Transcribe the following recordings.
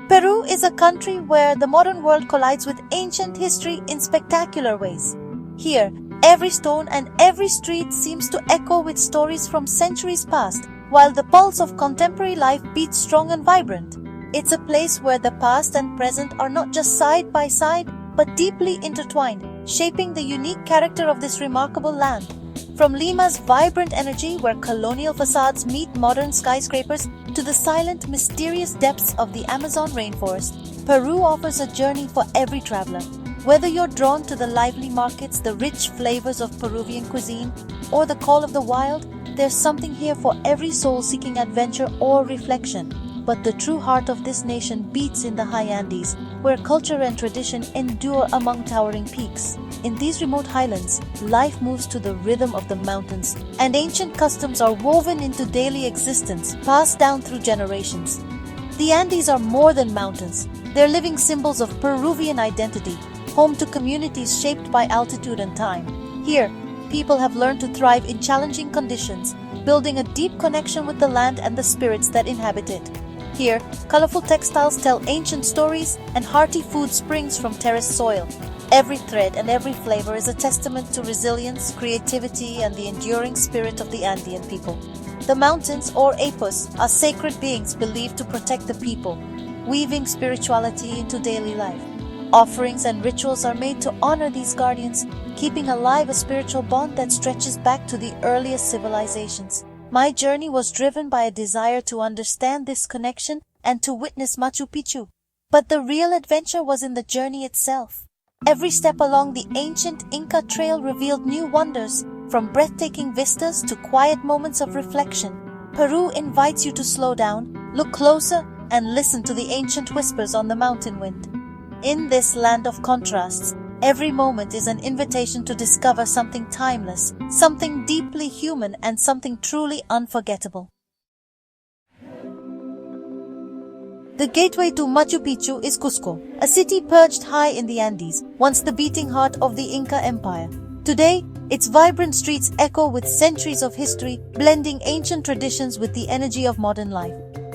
Peru is a country where the modern world collides with ancient history in spectacular ways. Here, every stone and every street seems to echo with stories from centuries past, while the pulse of contemporary life beats strong and vibrant. It's a place where the past and present are not just side by side, but deeply intertwined, shaping the unique character of this remarkable land. From Lima's vibrant energy, where colonial facades meet modern skyscrapers, to the silent, mysterious depths of the Amazon rainforest, Peru offers a journey for every traveler. Whether you're drawn to the lively markets, the rich flavors of Peruvian cuisine, or the call of the wild, there's something here for every soul seeking adventure or reflection. But the true heart of this nation beats in the high Andes, where culture and tradition endure among towering peaks. In these remote highlands, life moves to the rhythm of the mountains, and ancient customs are woven into daily existence, passed down through generations. The Andes are more than mountains. They're living symbols of Peruvian identity, home to communities shaped by altitude and time. Here, people have learned to thrive in challenging conditions, building a deep connection with the land and the spirits that inhabit it. Here, colorful textiles tell ancient stories, and hearty food springs from terraced soil. Every thread and every flavor is a testament to resilience, creativity, and the enduring spirit of the Andean people. The mountains, or Apus, are sacred beings believed to protect the people, weaving spirituality into daily life. Offerings and rituals are made to honor these guardians, keeping alive a spiritual bond that stretches back to the earliest civilizations. My journey was driven by a desire to understand this connection and to witness Machu Picchu. But the real adventure was in the journey itself. Every step along the ancient Inca Trail revealed new wonders, from breathtaking vistas to quiet moments of reflection. Peru invites you to slow down, look closer, and listen to the ancient whispers on the mountain wind. In this land of contrasts, every moment is an invitation to discover something timeless, something deeply human, and something truly unforgettable. The gateway to Machu Picchu is Cusco, a city perched high in the Andes, once the beating heart of the Inca Empire. Today, its vibrant streets echo with centuries of history, blending ancient traditions with the energy of modern life.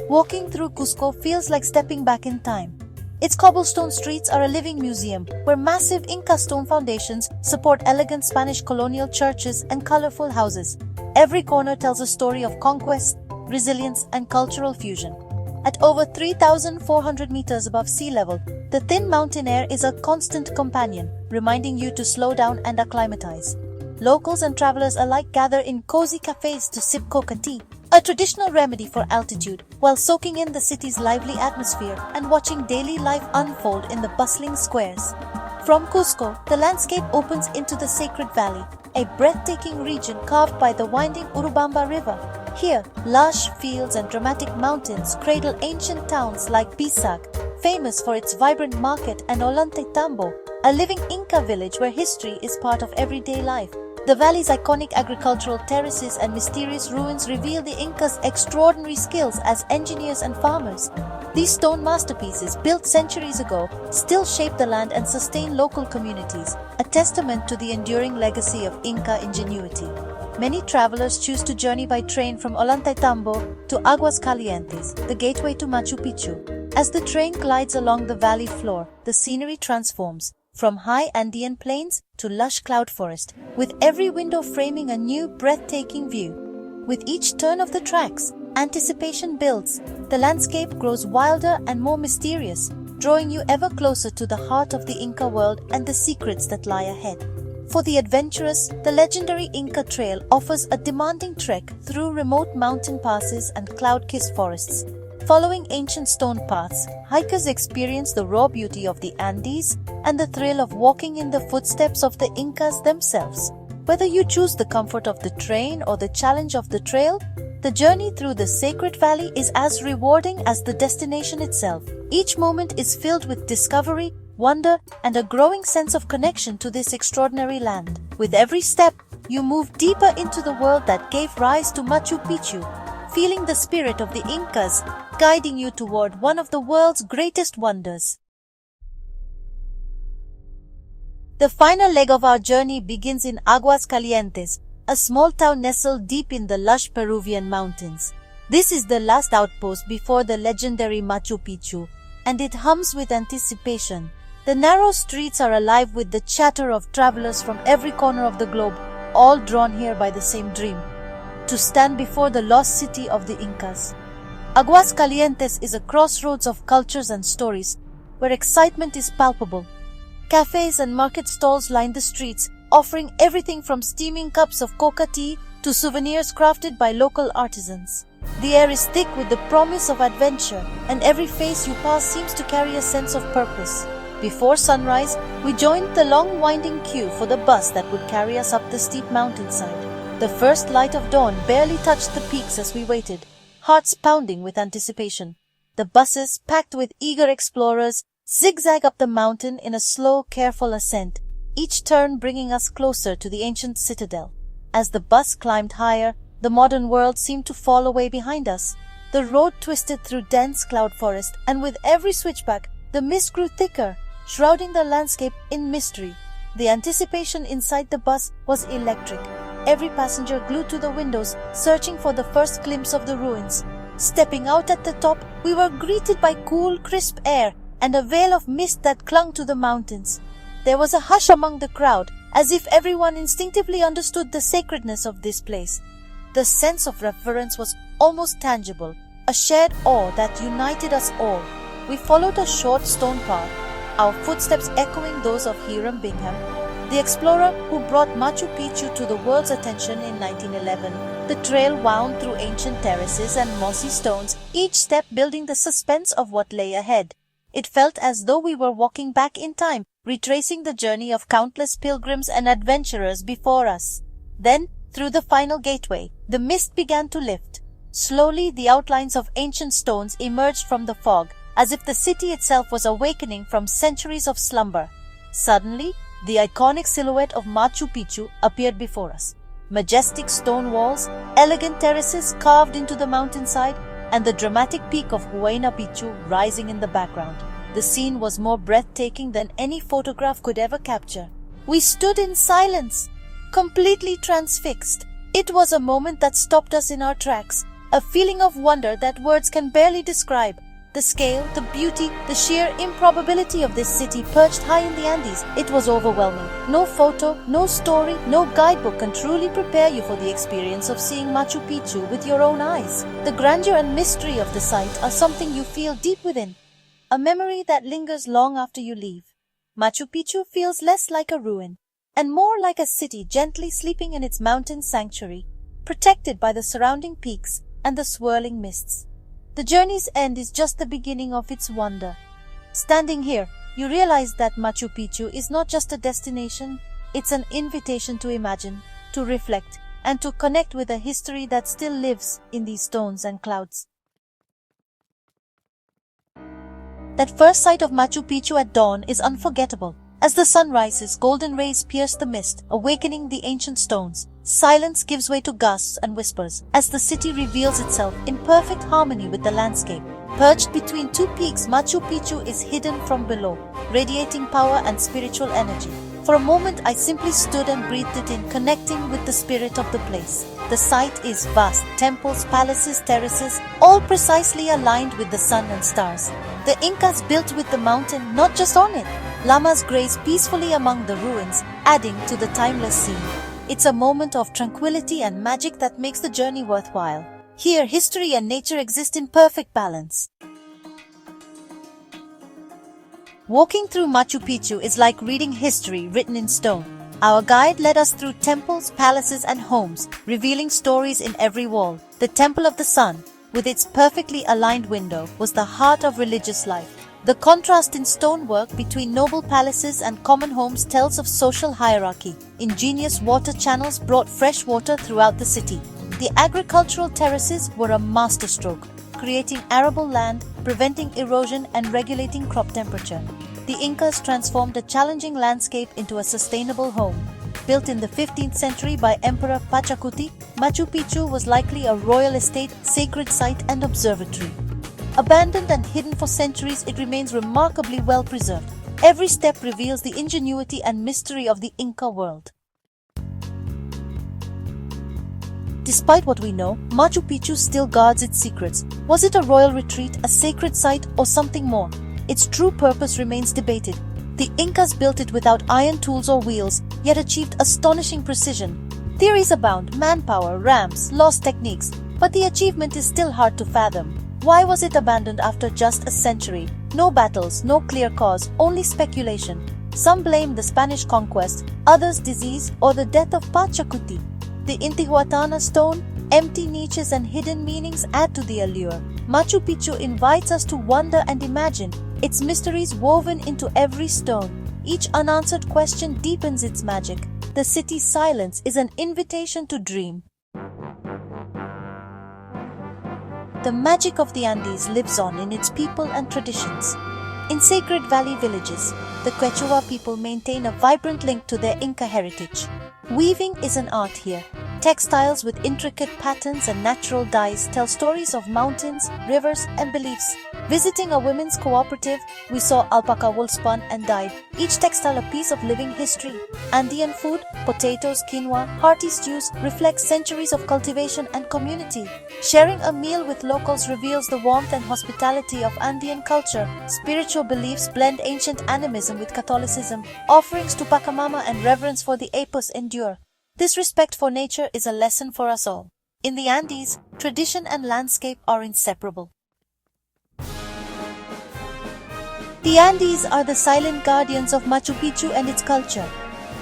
Walking through Cusco feels like stepping back in time. Its cobblestone streets are a living museum, where massive Inca stone foundations support elegant Spanish colonial churches and colorful houses. Every corner tells a story of conquest, resilience, and cultural fusion. At over 3,400 meters above sea level, the thin mountain air is a constant companion, reminding you to slow down and acclimatize. Locals and travelers alike gather in cozy cafes to sip coca tea, a traditional remedy for altitude, while soaking in the city's lively atmosphere and watching daily life unfold in the bustling squares. From Cusco, the landscape opens into the Sacred Valley, a breathtaking region carved by the winding Urubamba River. Here, lush fields and dramatic mountains cradle ancient towns like Pisac, famous for its vibrant market, and Ollantaytambo, a living Inca village where history is part of everyday life. The valley's iconic agricultural terraces and mysterious ruins reveal the Incas' extraordinary skills as engineers and farmers. These stone masterpieces, built centuries ago, still shape the land and sustain local communities, a testament to the enduring legacy of Inca ingenuity. Many travelers choose to journey by train from Ollantaytambo to Aguas Calientes, the gateway to Machu Picchu. As the train glides along the valley floor, the scenery transforms, from high Andean plains to lush cloud forest, with every window framing a new breathtaking view. With each turn of the tracks, anticipation builds. The landscape grows wilder and more mysterious, drawing you ever closer to the heart of the Inca world and the secrets that lie ahead. For the adventurous, the legendary Inca Trail offers a demanding trek through remote mountain passes and cloud-kissed forests. Following ancient stone paths, hikers experience the raw beauty of the Andes and the thrill of walking in the footsteps of the Incas themselves. Whether you choose the comfort of the train or the challenge of the trail, the journey through the Sacred Valley is as rewarding as the destination itself. Each moment is filled with discovery, wonder, and a growing sense of connection to this extraordinary land. With every step, you move deeper into the world that gave rise to Machu Picchu, feeling the spirit of the Incas guiding you toward one of the world's greatest wonders. The final leg of our journey begins in Aguas Calientes, a small town nestled deep in the lush Peruvian mountains. This is the last outpost before the legendary Machu Picchu, and it hums with anticipation. The narrow streets are alive with the chatter of travelers from every corner of the globe, all drawn here by the same dream: to stand before the lost city of the Incas. Aguascalientes is a crossroads of cultures and stories, where excitement is palpable. Cafes and market stalls line the streets, offering everything from steaming cups of coca tea to souvenirs crafted by local artisans. The air is thick with the promise of adventure, and every face you pass seems to carry a sense of purpose. Before sunrise, we joined the long winding queue for the bus that would carry us up the steep mountainside. The first light of dawn barely touched the peaks as we waited, hearts pounding with anticipation. The buses, packed with eager explorers, zigzag up the mountain in a slow, careful ascent, each turn bringing us closer to the ancient citadel. As the bus climbed higher, the modern world seemed to fall away behind us. The road twisted through dense cloud forest, and with every switchback, the mist grew thicker, shrouding the landscape in mystery. The anticipation inside the bus was electric. Every passenger glued to the windows, searching for the first glimpse of the ruins. Stepping out at the top, we were greeted by cool, crisp air and a veil of mist that clung to the mountains. There was a hush among the crowd, as if everyone instinctively understood the sacredness of this place. The sense of reverence was almost tangible, a shared awe that united us all. We followed a short stone path, our footsteps echoing those of Hiram Bingham, the explorer who brought Machu Picchu to the world's attention in 1911. The trail wound through ancient terraces and mossy stones, each step building the suspense of what lay ahead. It felt as though we were walking back in time, retracing the journey of countless pilgrims and adventurers before us. Then, through the final gateway, the mist began to lift. Slowly, the outlines of ancient stones emerged from the fog, as if the city itself was awakening from centuries of slumber. Suddenly, the iconic silhouette of Machu Picchu appeared before us. Majestic stone walls, elegant terraces carved into the mountainside, and the dramatic peak of Huayna Picchu rising in the background. The scene was more breathtaking than any photograph could ever capture. We stood in silence, completely transfixed. It was a moment that stopped us in our tracks, a feeling of wonder that words can barely describe. The scale, the beauty, the sheer improbability of this city perched high in the Andes, it was overwhelming. No photo, no story, no guidebook can truly prepare you for the experience of seeing Machu Picchu with your own eyes. The grandeur and mystery of the site are something you feel deep within, a memory that lingers long after you leave. Machu Picchu feels less like a ruin, and more like a city gently sleeping in its mountain sanctuary, protected by the surrounding peaks and the swirling mists. The journey's end is just the beginning of its wonder. Standing here, you realize that Machu Picchu is not just a destination, it's an invitation to imagine, to reflect, and to connect with a history that still lives in these stones and clouds. That first sight of Machu Picchu at dawn is unforgettable. As the sun rises, golden rays pierce the mist, awakening the ancient stones. Silence gives way to gasps and whispers as the city reveals itself in perfect harmony with the landscape. Perched between two peaks, Machu Picchu is hidden from below, radiating power and spiritual energy. For a moment, I simply stood and breathed it in, connecting with the spirit of the place. The site is vast, temples, palaces, terraces, all precisely aligned with the sun and stars. The Incas built with the mountain, not just on it. Llamas graze peacefully among the ruins, adding to the timeless scene. It's a moment of tranquility and magic that makes the journey worthwhile. Here, history and nature exist in perfect balance. Walking through Machu Picchu is like reading history written in stone. Our guide led us through temples, palaces, and homes, revealing stories in every wall. The Temple of the Sun, with its perfectly aligned window, was the heart of religious life. The contrast in stonework between noble palaces and common homes tells of social hierarchy. Ingenious water channels brought fresh water throughout the city. The agricultural terraces were a masterstroke, creating arable land, preventing erosion and regulating crop temperature. The Incas transformed a challenging landscape into a sustainable home. Built in the 15th century by Emperor Pachacuti, Machu Picchu was likely a royal estate, sacred site and observatory. Abandoned and hidden for centuries, it remains remarkably well preserved. Every step reveals the ingenuity and mystery of the Inca world. Despite what we know, Machu Picchu still guards its secrets. Was it a royal retreat, a sacred site, or something more? its true purpose remains debated. The Incas built it without iron tools or wheels, yet achieved astonishing precision. Theories abound: manpower, ramps, lost techniques, but the achievement is still hard to fathom. Why was it abandoned after just a century? No battles, no clear cause, only speculation. Some blame the Spanish conquest, others disease or the death of Pachacuti. The Intihuatana stone, empty niches and hidden meanings add to the allure. Machu Picchu invites us to wonder and imagine, its mysteries woven into every stone. Each unanswered question deepens its magic. The city's silence is an invitation to dream. The magic of the Andes lives on in its people and traditions. In sacred valley villages, the Quechua people maintain a vibrant link to their Inca heritage. Weaving is an art here. Textiles with intricate patterns and natural dyes tell stories of mountains, rivers, and beliefs. Visiting a women's cooperative, we saw alpaca wool spun and dyed, each textile a piece of living history. Andean food, potatoes, quinoa, hearty stews, reflect centuries of cultivation and community. Sharing a meal with locals reveals the warmth and hospitality of Andean culture. Spiritual beliefs blend ancient animism with Catholicism. Offerings to Pachamama and reverence for the Apus endure. This respect for nature is a lesson for us all. In the Andes, tradition and landscape are inseparable. The Andes are the silent guardians of Machu Picchu and its culture.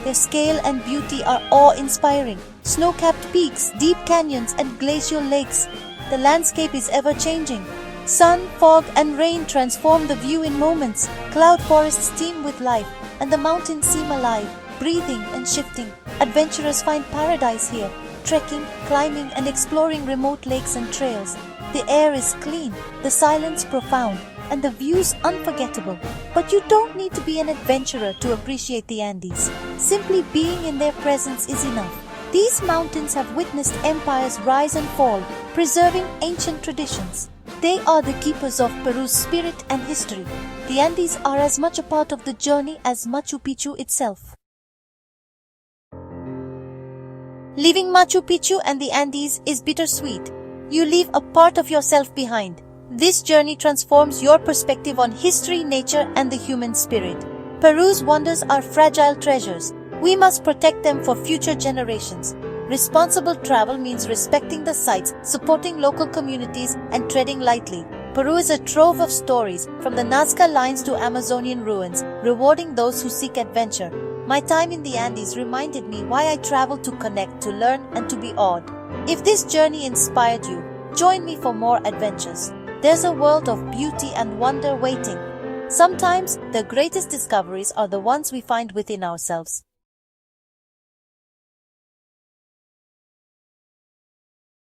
Their scale and beauty are awe-inspiring. Snow-capped peaks, deep canyons, and glacial lakes. The landscape is ever-changing. Sun, fog, and rain transform the view in moments. Cloud forests teem with life, and the mountains seem alive, breathing and shifting. Adventurers find paradise here, trekking, climbing, and exploring remote lakes and trails. The air is clean, the silence profound, and the views unforgettable. But you don't need to be an adventurer to appreciate the Andes. Simply being in their presence is enough. These mountains have witnessed empires rise and fall, preserving ancient traditions. They are the keepers of Peru's spirit and history. The Andes are as much a part of the journey as Machu Picchu itself. Leaving Machu Picchu and the Andes is bittersweet. You leave a part of yourself behind. This journey transforms your perspective on history, nature, and the human spirit. Peru's wonders are fragile treasures. We must protect them for future generations. Responsible travel means respecting the sites, supporting local communities, and treading lightly. Peru is a trove of stories, from the Nazca lines to Amazonian ruins, rewarding those who seek adventure. My time in the Andes reminded me why I travel: to connect, to learn, and to be awed. If this journey inspired you, join me for more adventures. There's a world of beauty and wonder waiting. Sometimes, the greatest discoveries are the ones we find within ourselves.